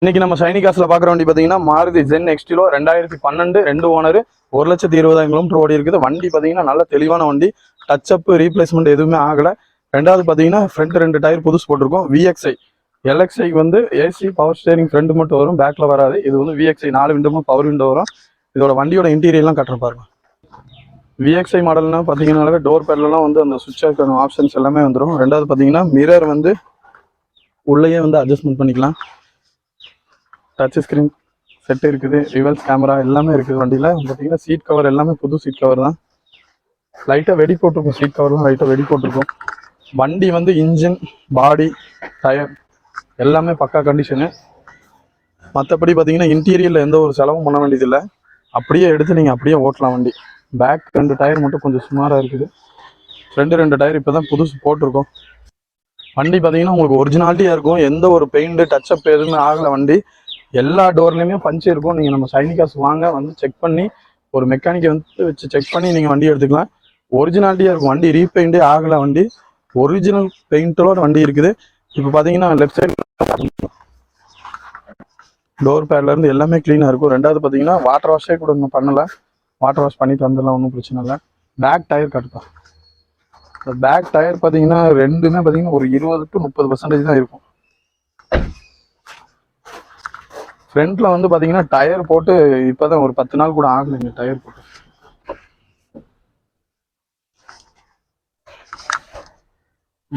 இன்னைக்கு நம்ம ஷைனி காசுல பாக்குற வண்டி பாத்தீங்கன்னா மாருதி ஜென் எக்ஸ்டிலோ 2012 2 ஓனர் 1,20,000 கிலோமீட்டர் ஓடி இருக்குது. வண்டி பாத்தீங்கன்னா நல்ல தெளிவான வண்டி. டச் அப் ரீப்ளேஸ்மெண்ட் எதுவுமே ஆகல. ரெண்டாவது பாத்தீங்கன்னா ஃப்ரண்ட் 2 டயர் புதுசு போட்டிருக்கோம். VXI LXI வந்து ஏசி பவர் ஸ்டேரிங் ஃப்ரண்ட் மட்டும் வரும், பேக்ல வராது. இது வந்து VXI 4 விண்டோமும் பவர் விண்டோ வரும். இதோட வண்டியோட இன்டீரியர்லாம் கட்டுற பாருங்க. VXI மாடல்னா பாத்தீங்கன்னா டோர் பேட்லாம் வந்து அந்த சுவிட்ச் ஆப்ஷன்ஸ் எல்லாமே வந்துடும். ரெண்டாவது பாத்தீங்கன்னா மிரர் வந்து உள்ளேயே வந்து அட்ஜஸ்ட்மெண்ட் பண்ணிக்கலாம். டச் ஸ்க்ரீன் செட் இருக்குது, ரிவர்ஸ் கேமரா எல்லாமே இருக்குது வண்டியில். பார்த்தீங்கன்னா சீட் கவர் எல்லாமே புது சீட் கவர் தான். லைட்டாக வெடி போட்டிருக்கும், சீட் கவர்லாம் லைட்டாக வெடி போட்டிருக்கும். வண்டி வந்து இன்ஜின், பாடி, டயர் எல்லாமே பக்கா கண்டிஷனு. மற்றபடி பார்த்தீங்கன்னா இன்டீரியரில் எந்த ஒரு செலவும் பண்ண வேண்டியதில்லை. அப்படியே எடுத்து நீங்கள் அப்படியே ஓட்டலாம் வண்டி. பேக் 2 டயர் மட்டும் கொஞ்சம் சுமாராக இருக்குது. ஃப்ரண்ட் 2 டயர் இப்போ தான் புதுசு போட்டிருக்கோம். வண்டி பார்த்தீங்கன்னா உங்களுக்கு ஒரிஜினாலிட்டியாக இருக்கும். எந்த ஒரு பெயிண்ட் டச்சப் எதுவுமே ஆகலை. வண்டி எல்லா டோர்லையுமே பஞ்சு இருக்கும். நீங்கள் நம்ம ஷைனி காசு வாங்க வந்து செக் பண்ணி ஒரு மெக்கானிக்கை வந்து வச்சு செக் பண்ணி நீங்கள் வண்டி எடுத்துக்கலாம். ஒரிஜினாலிட்டியாக இருக்கும். வண்டி ரீபெயிண்டே ஆகலை. வண்டி ஒரிஜினல் பெயிண்டோட வண்டி இருக்குது. இப்போ பார்த்தீங்கன்னா லெஃப்ட் சைடு டோர் பேட்லேருந்து எல்லாமே க்ளீனாக இருக்கும். ரெண்டாவது பார்த்தீங்கன்னா வாட்டர் வாஷே கூட இன்னும் பண்ணலை. வாட்டர் வாஷ் பண்ணிட்டு வந்துடலாம், ஒன்றும் பிரச்சனை இல்லை. பேக் டயர் கட்டுதான். பேக் டயர் பார்த்தீங்கன்னா ரெண்டுமே பார்த்தீங்கன்னா ஒரு 20 to 30% தான் இருக்கும். ஃப்ரண்ட்ல வந்து பார்த்தீங்கன்னா டயர் போட்டு இப்போதான் ஒரு 10 நாள் கூட ஆகலைங்க டயர் போட்டு.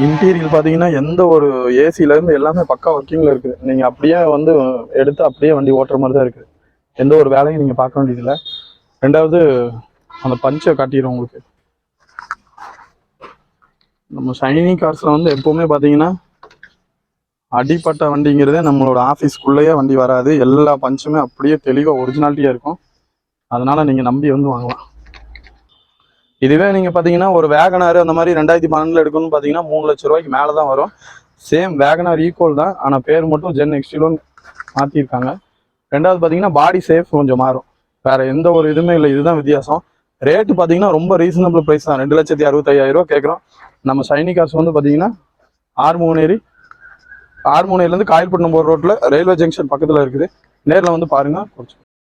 இன்டீரியர் பார்த்தீங்கன்னா எந்த ஒரு ஏசிலேருந்து எல்லாமே பக்கா ஒர்க்கிங்கில் இருக்குது. நீங்கள் அப்படியே வந்து எடுத்து அப்படியே வண்டி ஓட்டுற மாதிரி தான் இருக்குது. எந்த ஒரு வேலையும் நீங்கள் பார்க்க வேண்டியதில்லை. ரெண்டாவது அந்த பஞ்சை காட்டிடும் உங்களுக்கு. நம்ம ஷைனி கார்ஸில் வந்து எப்போவுமே பார்த்தீங்கன்னா அடிப்பட்ட வண்டிங்கிறதே நம்மளோட ஆஃபீஸ்க்குள்ளேயே வண்டி வராது. எல்லா பஞ்சுமே அப்படியே தெளிவாக ஒரிஜினாலிட்டியாக இருக்கும். அதனால் நீங்கள் நம்பி வந்து வாங்கலாம். இதுவே நீங்கள் பார்த்தீங்கன்னா ஒரு வேகனார் அந்த மாதிரி 2012 எடுக்கணும்னு பார்த்தீங்கன்னா 3 லட்ச ரூபாய்க்கு மேலே தான் வரும். சேம் வேகனார் ஈக்குவல் தான், ஆனால் பேர் மட்டும் ஜென் எக்ஸ்டிலோன்னு மாற்றிருக்காங்க. ரெண்டாவது பார்த்தீங்கன்னா பாடி சேஃப் கொஞ்சம் மாறும். வேறு எந்த ஒரு இதுவுமே இல்லை, இதுதான் வித்தியாசம். ரேட்டு பார்த்தீங்கன்னா ரொம்ப ரீசனபிள் ப்ரைஸ் தான். 2,65,000 கேட்குறோம். நம்ம ஷைனி கார்ஸ் வந்து பார்த்தீங்கன்னா ஆர்மூனேரிலேருந்து காயல்பட்டினம் போகிற ரோட்டில் ரயில்வே ஜங்ஷன் பக்கத்தில் இருக்குது. நேரில் வந்து பாருங்கள். கொஞ்சம்